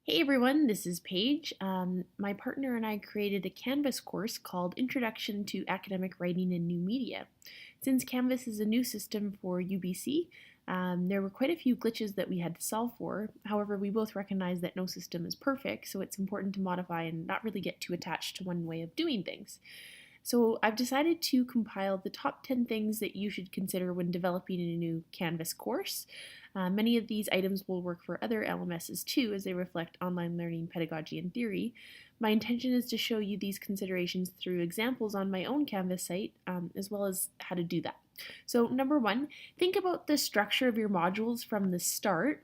Hey everyone, this is Paige. My partner and I created a Canvas course called Introduction to Academic Writing and New Media. Since Canvas is a new system for UBC, there were quite a few glitches that we had to solve for. However, we both recognize that no system is perfect, so it's important to modify and not really get too attached to one way of doing things. So I've decided to compile the top 10 things that you should consider when developing a new Canvas course. Many of these items will work for other LMSs too, as they reflect online learning pedagogy and theory. My intention is to show you these considerations through examples on my own Canvas site, as well as how to do that. So number one, think about the structure of your modules from the start.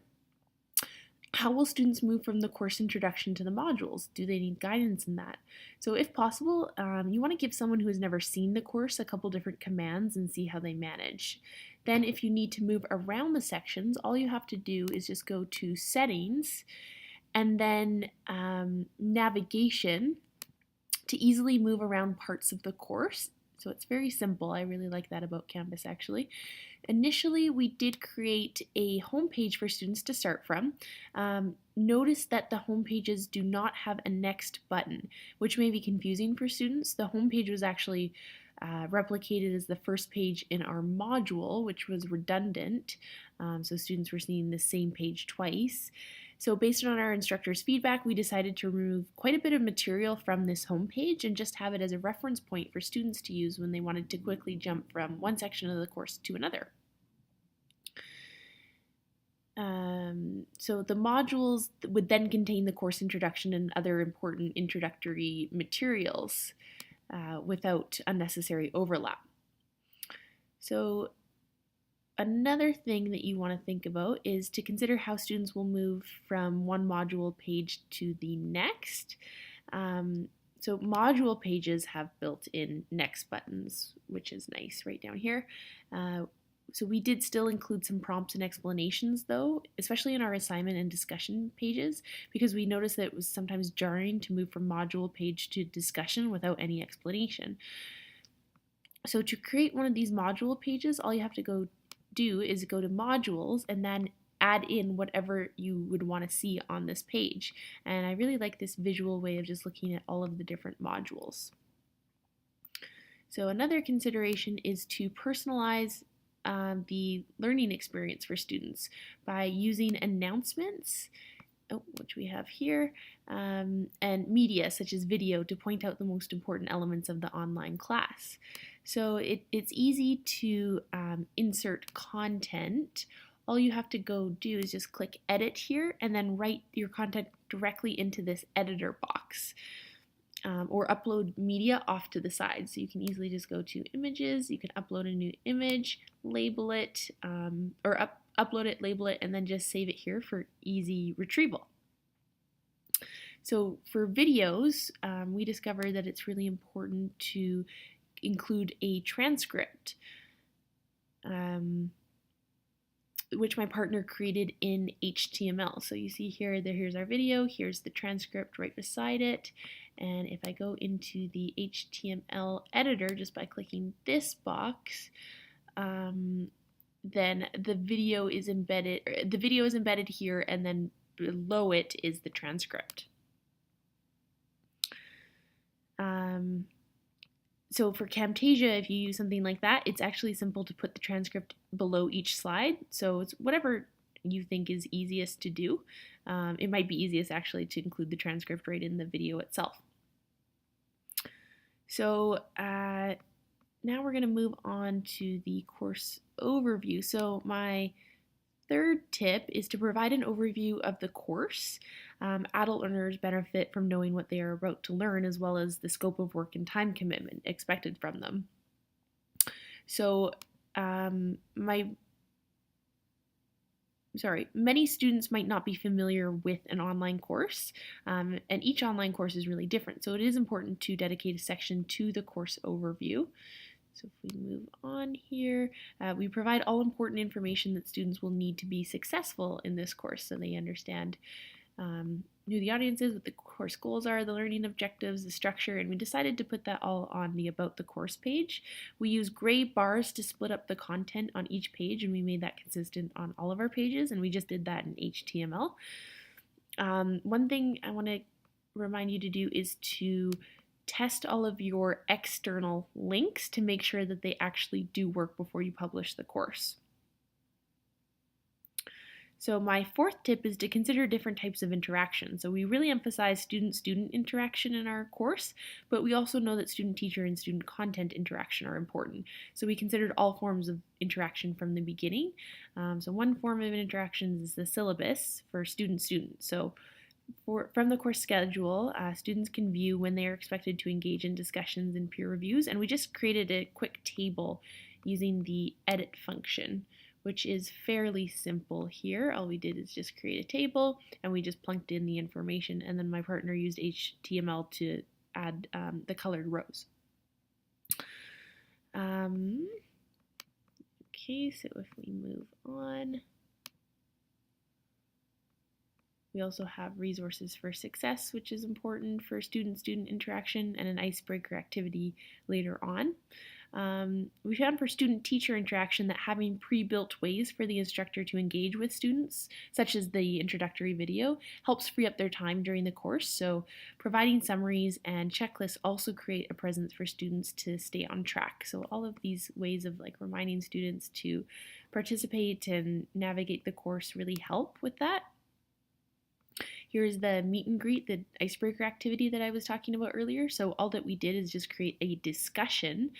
How will students move from the course introduction to the modules? Do they need guidance in that? So if possible, you want to give someone who has never seen the course a couple different commands and see how they manage. Then if you need to move around the sections, all you have to do is just go to Settings and then Navigation to easily move around parts of the course. So it's very simple. I really like that about Canvas actually. Initially, we did create a home page for students to start from. Notice that the home pages do not have a next button, which may be confusing for students. The home page was actually replicated as the first page in our module, which was redundant. So students were seeing the same page twice. So based on our instructor's feedback, we decided to remove quite a bit of material from this homepage and just have it as a reference point for students to use when they wanted to quickly jump from one section of the course to another. So the modules would then contain the course introduction and other important introductory materials without unnecessary overlap. So another thing that you want to think about is to consider how students will move from one module page to the next. So module pages have built-in next buttons, which is nice right down here. So we did still include some prompts and explanations though, especially in our assignment and discussion pages, because we noticed that it was sometimes jarring to move from module page to discussion without any explanation. So to create one of these module pages, all you have to do is go to modules and then add in whatever you would want to see on this page. And I really like this visual way of just looking at all of the different modules. So another consideration is to personalize the learning experience for students by using announcements, which we have here, and media such as video to point out the most important elements of the online class. So it's easy to insert content. All you have to go do is just click edit here and then write your content directly into this editor box. Or upload media off to the side. So you can easily just go to images, you can upload a new image, label it, or upload it, label it, and then just save it here for easy retrieval. So for videos, we discovered that it's really important to include a transcript, which my partner created in HTML. So you see here, here's our video, here's the transcript right beside it. And if I go into the HTML editor just by clicking this box, then the video is embedded here, and then below it is the transcript. So for Camtasia, if you use something like that, it's actually simple to put the transcript below each slide. So it's whatever you think is easiest to do. It might be easiest actually to include the transcript right in the video itself. So now we're going to move on to the course overview. So my third tip is to provide an overview of the course. Adult learners benefit from knowing what they are about to learn, as well as the scope of work and time commitment expected from them. So many students might not be familiar with an online course, and each online course is really different. So it is important to dedicate a section to the course overview. So if we move on here, we provide all important information that students will need to be successful in this course, so they understand who the audience is, what the course goals are, the learning objectives, the structure, and we decided to put that all on the About the Course page. We use gray bars to split up the content on each page, and we made that consistent on all of our pages, and we just did that in HTML. One thing I want to remind you to do is to test all of your external links to make sure that they actually do work before you publish the course. So my fourth tip is to consider different types of interaction. So we really emphasize student-student interaction in our course, but we also know that student-teacher and student content interaction are important. So we considered all forms of interaction from the beginning. So one form of interaction is the syllabus for student-student. So from the course schedule, students can view when they are expected to engage in discussions and peer reviews, and we just created a quick table using the edit function, which is fairly simple here. All we did is just create a table, and we just plunked in the information, and then my partner used HTML to add the colored rows. Okay, so if we move on, we also have resources for success, which is important for student-student interaction, and an icebreaker activity later on. We found for student-teacher interaction that having pre-built ways for the instructor to engage with students, such as the introductory video, helps free up their time during the course. So providing summaries and checklists also create a presence for students to stay on track. So all of these ways of reminding students to participate and navigate the course really help with that. Here's the meet and greet, the icebreaker activity that I was talking about earlier. So all that we did is just create a discussion.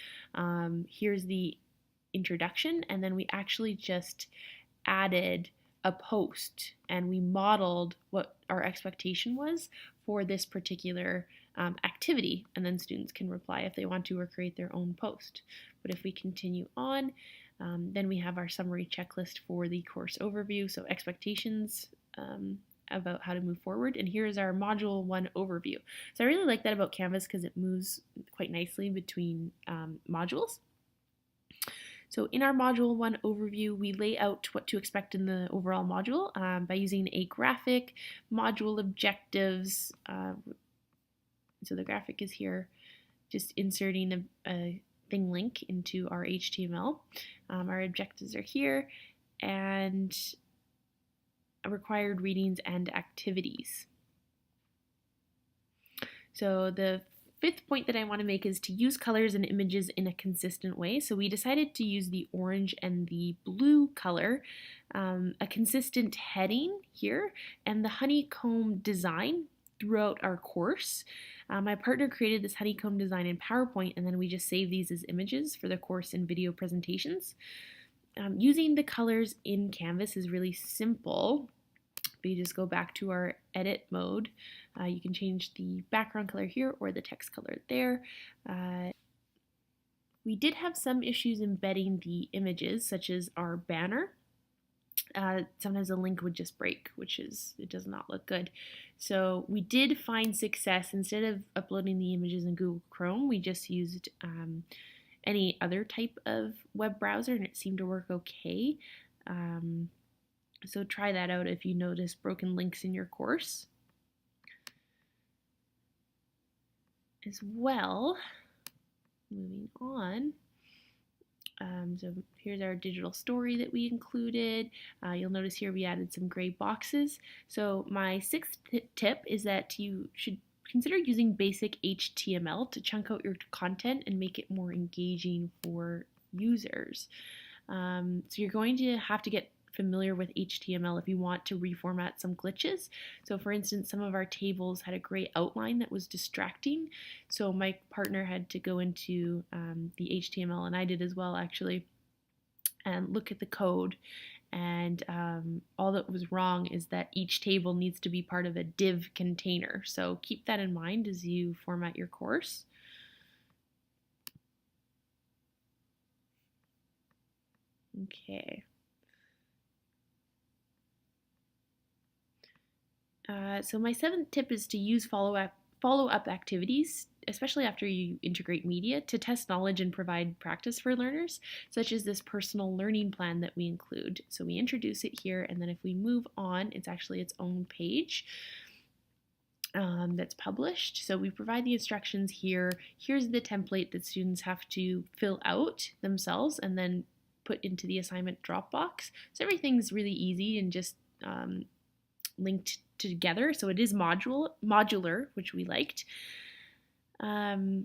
Here's the introduction, and then we actually just added a post, and we modeled what our expectation was for this particular activity, and then students can reply if they want to or create their own post. But if we continue on, then we have our summary checklist for the course overview, so expectations, about how to move forward. And here's our Module 1 overview. So I really like that about Canvas because it moves quite nicely between modules. So in our Module 1 overview, we lay out what to expect in the overall module by using a graphic, module objectives. So the graphic is here, just inserting a thing link into our HTML. Our objectives are here, and required readings and activities. So the fifth point that I want to make is to use colors and images in a consistent way. So we decided to use the orange and the blue color, a consistent heading here, and the honeycomb design throughout our course. My partner created this honeycomb design in PowerPoint, and then we just save these as images for the course and video presentations. Using the colors in Canvas is really simple. We just go back to our edit mode. You can change the background color here or the text color there. We did have some issues embedding the images, such as our banner. Sometimes a link would just break, it does not look good. So we did find success. Instead of uploading the images in Google Chrome, we just used any other type of web browser, and it seemed to work okay. So try that out if you notice broken links in your course. As well, moving on, so here's our digital story that we included. You'll notice here we added some gray boxes. So my sixth tip is that you should consider using basic HTML to chunk out your content and make it more engaging for users. So you're going to have to get familiar with HTML if you want to reformat some glitches. So for instance, some of our tables had a gray outline that was distracting. So my partner had to go into the HTML, and I did as well actually, and look at the code. And all that was wrong is that each table needs to be part of a div container. So keep that in mind as you format your course. Okay. So my seventh tip is to use follow-up activities, especially after you integrate media, to test knowledge and provide practice for learners, such as this personal learning plan that we include. So we introduce it here, and then if we move on, it's actually its own page that's published. So we provide the instructions here. Here's the template that students have to fill out themselves and then put into the assignment Dropbox. So everything's really easy and just linked together. So it is modular, which we liked. So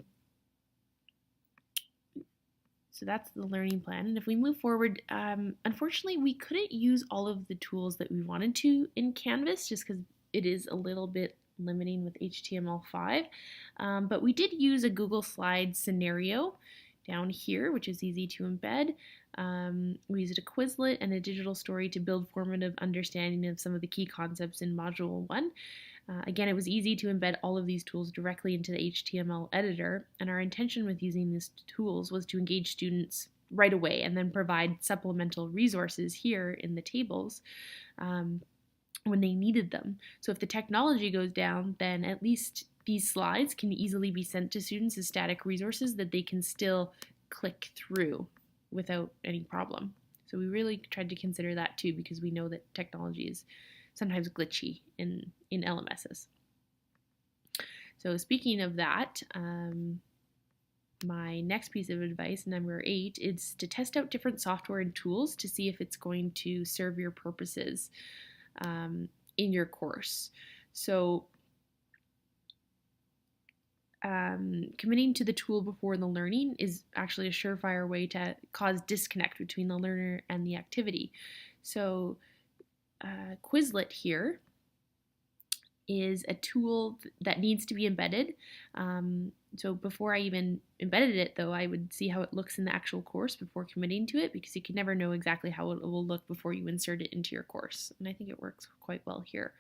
that's the learning plan. And if we move forward, unfortunately, we couldn't use all of the tools that we wanted to in Canvas just because it is a little bit limiting with HTML5. But we did use a Google Slides scenario down here, which is easy to embed. We used a Quizlet and a digital story to build formative understanding of some of the key concepts in Module 1. Again, it was easy to embed all of these tools directly into the HTML editor, and our intention with using these tools was to engage students right away and then provide supplemental resources here in the tables when they needed them. So if the technology goes down, then at least these slides can easily be sent to students as static resources that they can still click through without any problem. So we really tried to consider that too, because we know that technology is sometimes glitchy in LMSs. So speaking of that, my next piece of advice, number 8, is to test out different software and tools to see if it's going to serve your purposes in your course. So committing to the tool before the learning is actually a surefire way to cause disconnect between the learner and the activity. So Quizlet here is a tool that needs to be embedded. So before I even embedded it, though, I would see how it looks in the actual course before committing to it, because you can never know exactly how it will look before you insert it into your course. And I think it works quite well here.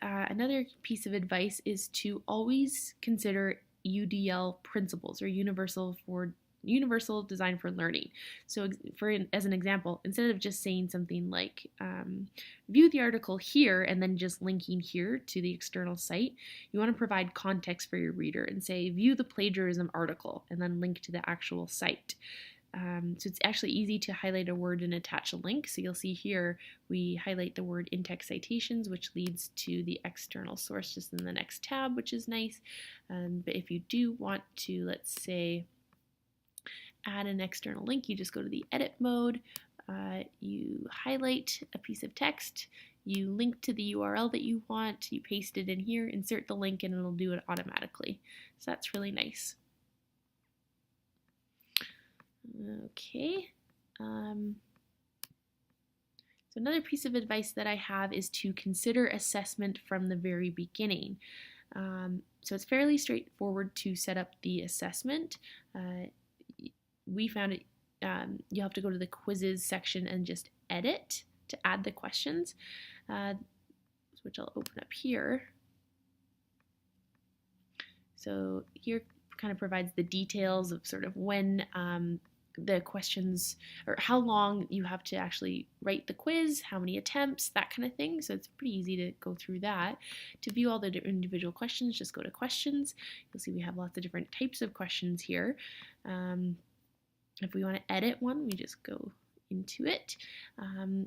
Another piece of advice is to always consider UDL principles, or universal design for learning. So as an example, instead of just saying something like view the article here and then just linking here to the external site, you want to provide context for your reader and say view the plagiarism article and then link to the actual site. So it's actually easy to highlight a word and attach a link. So you'll see here we highlight the word in-text citations, which leads to the external source just in the next tab, which is nice. But if you do want to, let's say, add an external link, you just go to the edit mode, you highlight a piece of text, you link to the URL that you want, you paste it in here, insert the link, and it'll do it automatically. So that's really nice. Okay. So another piece of advice that I have is to consider assessment from the very beginning. So it's fairly straightforward to set up the assessment. We found it, you'll have to go to the quizzes section and just edit to add the questions, which I'll open up here. So here kind of provides the details of sort of when the questions, or how long you have to actually write the quiz, how many attempts, that kind of thing. So it's pretty easy to go through that. To view all the individual questions, just go to questions. You'll see we have lots of different types of questions here. If we want to edit one, we just go into it.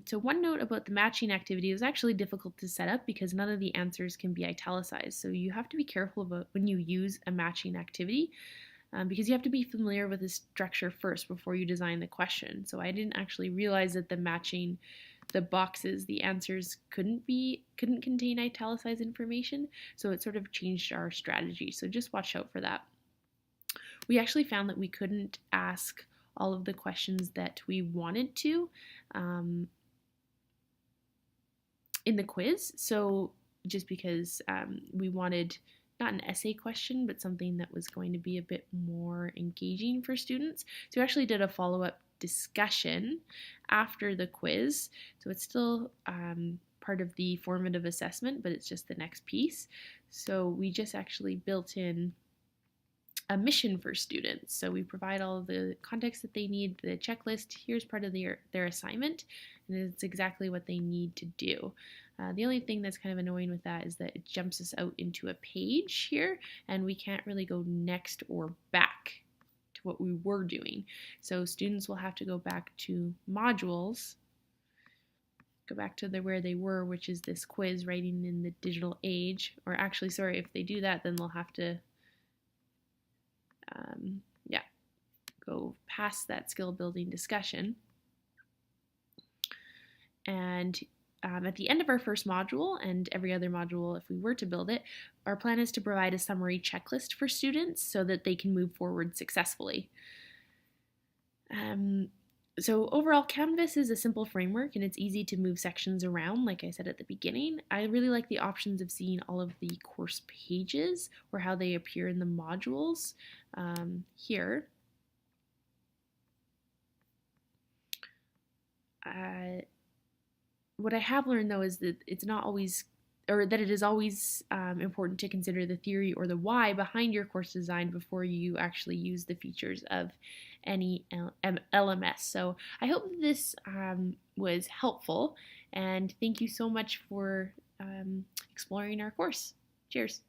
So one note about the matching activity, it was actually difficult to set up because none of the answers can be italicized. So you have to be careful about when you use a matching activity, because you have to be familiar with the structure first before you design the question. So I didn't actually realize that matching the boxes, the answers couldn't contain italicized information. So it sort of changed our strategy. So just watch out for that. We actually found that we couldn't ask all of the questions that we wanted to in the quiz. So just because we wanted not an essay question, but something that was going to be a bit more engaging for students. So we actually did a follow-up discussion after the quiz. So it's still part of the formative assessment, but it's just the next piece. So we just actually built in a mission for students. So we provide all of the context that they need, the checklist. Here's part of their assignment, and it's exactly what they need to do. The only thing that's kind of annoying with that is that it jumps us out into a page here, and we can't really go next or back to what we were doing. So students will have to go back to modules, go back to where they were, which is this quiz, writing in the digital age. Or actually, sorry, if they do that, then they'll have to go past that skill building discussion. And at the end of our first module and every other module if we were to build it, our plan is to provide a summary checklist for students so that they can move forward successfully. So overall, Canvas is a simple framework and it's easy to move sections around, like I said at the beginning. I really like the options of seeing all of the course pages or how they appear in the modules here. What I have learned though is that it's not always, or that it is always important to consider the theory or the why behind your course design before you actually use the features of any LMS. So I hope this was helpful, and thank you so much for exploring our course. Cheers.